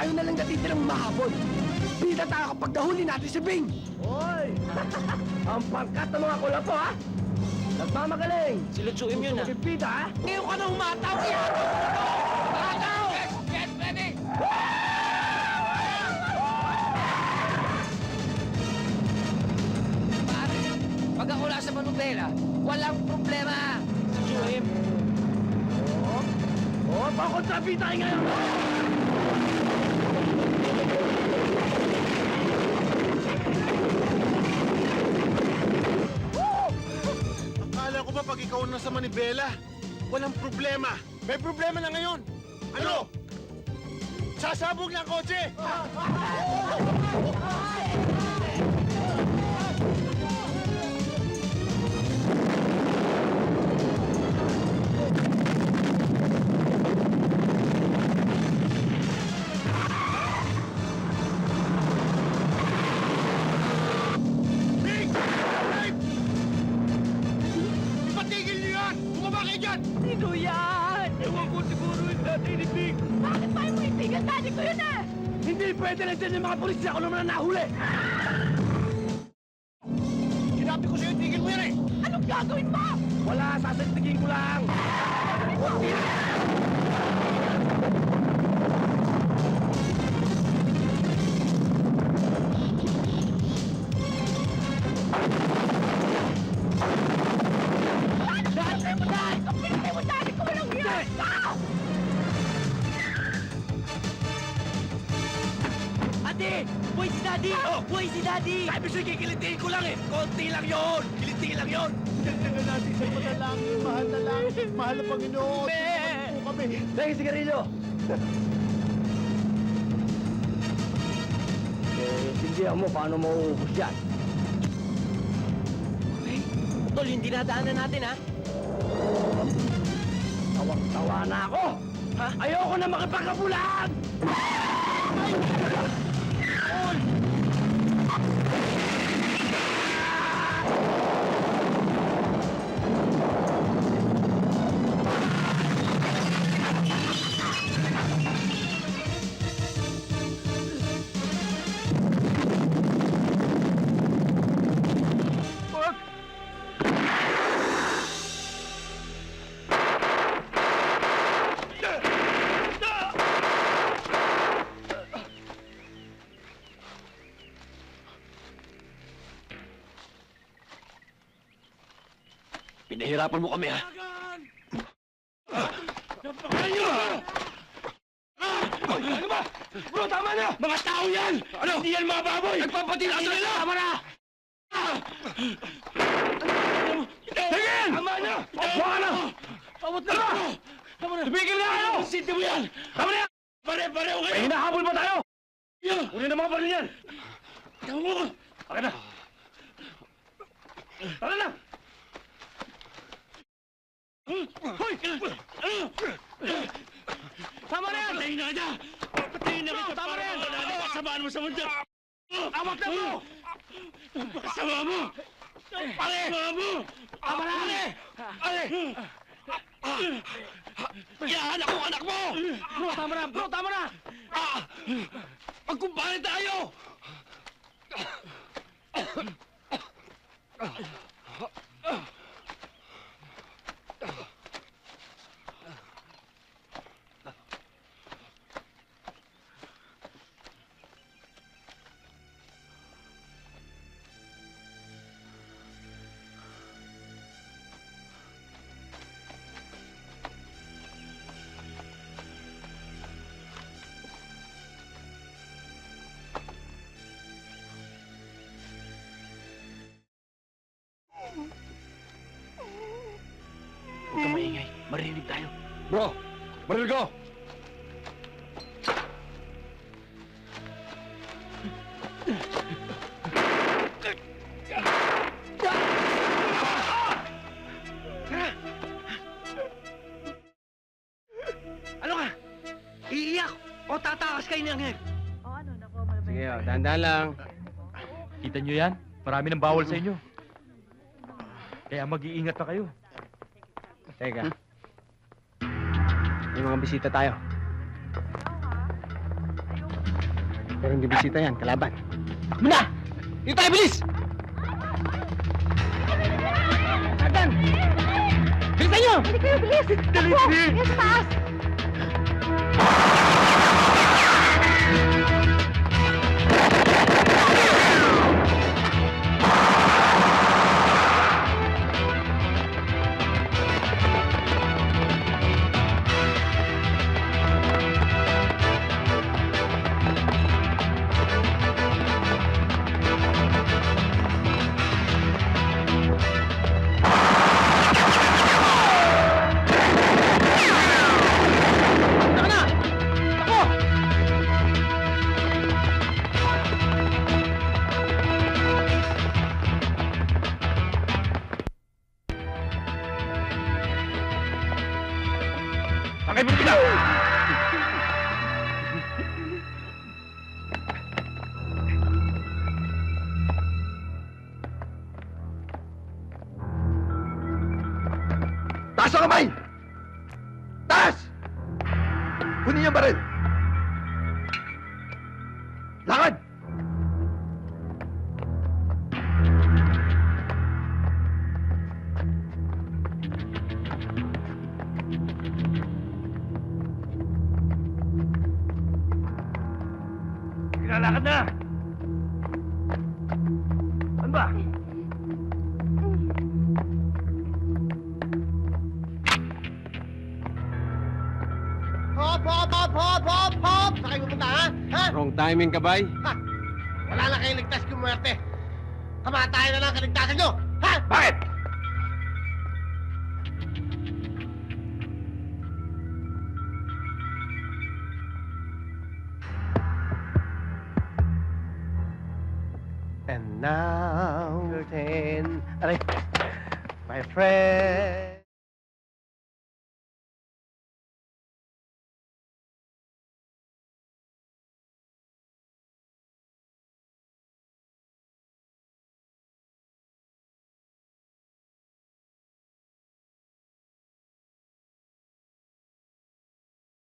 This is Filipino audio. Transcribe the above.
tayo na lang natitirang mahabol. Bida tayo kapag nahuli natin si Bing! Hoy! Ang pangkat ng mga kulapo, ha? Nagmamagaling! Sila Chuim yun, ha? Pipita, ha? Ngayon ka na humataw! Iyato! Humataw! Get ready! Pare, pag ako nasa manubela, walang problema. Si Chuim. Oo, pakontrabita kayo ngayon! Akala ko ba pag ikaw na sa manibela, walang problema. May problema na ngayon. Ano? Sasabog na ang kotse! Big! Right! Ipatigil niyo yan! Bumaba kayo dyan! Sino yan? Ewan ko siguro yung tatay ni Big. Bakit pa yung itigan? Dati ko yun, eh! Hindi pwede na dyan yung mga pulis ako naman na nahuli! Sinabi ko sa'yo, tigil mo yan eh! Anong gagawin mo? Wala, sasantigin ko lang! Dati mo na! Kapilay mo dati ko walang yan! Ate! Buhay si Daddy! Buhay si Daddy! Sabi sa'yo, kikilitiin ko lang eh! Konti lang yun! Kilitiin lang yun! Dagdagan natin sa panalangin, mahal na lang. Mahal na Panginoon. Tulungan po kami. Dahil sigarilyo! Intindihan mo paano mauubos yan. Tol, hindi nadaanan natin, ha? Tawang-tawa na ako! Ha? Ayoko na makipagkabulaan! Pinahirapan mo kami, ha? Ano ba? Bro, tama na! Mga tao yan! Ano? Hindi yan mga baboy! Nagpapatila sa nila! Tama na! Tingin! Tama na! Tama na! Tawad na! Tama na! Tumigil na kayo! Sinti mo yan! Tama na! Pare-pareho kayo! May hinahabol ba tayo? Kunin na mga baril yan! Tama mo! Akin na! Tara na! Hoy! Tama na yan! Patayin na kita! Patayin na kita! Tama na yan! Pasamaan mo sa mundo! Awak na mo! Pasama mo! Pare! Pasama mo! Tama na! Pare! Iyahan ako anak mo! Bro, tama na! Bro, tama na! Magkumpare tayo! Huwag kang maingay. Marinig tayo. Bro, baril ko! Ano ka? Iiyak o tatakas kayo ng heg? Sige, dahan-dahan lang. Kita nyo yan? Marami nang bawal sa inyo. Kaya mag-iingat na kayo. Teka. May mga bisita tayo. Pero hindi bisita yan, kalaban. Takbo na! Dito tayo, bilis! Tagan! Bilisan nyo! Dali, dali! Tara na! Takbo! Sakay mo sila! Taas ang kamay! Taas! Kunin yung baril! Lakad! Lalakad na! Ano ba? Hop, hop, hop, hop, hop, hop! Saan kayo pupunta, ha? Ha? Wrong timing ka, bay. Ha? Wala na kayong ligtas kung muerte. Kamatayan na lang ang kaligtasan nyo! Ha? Bakit? And now, aray, my friend.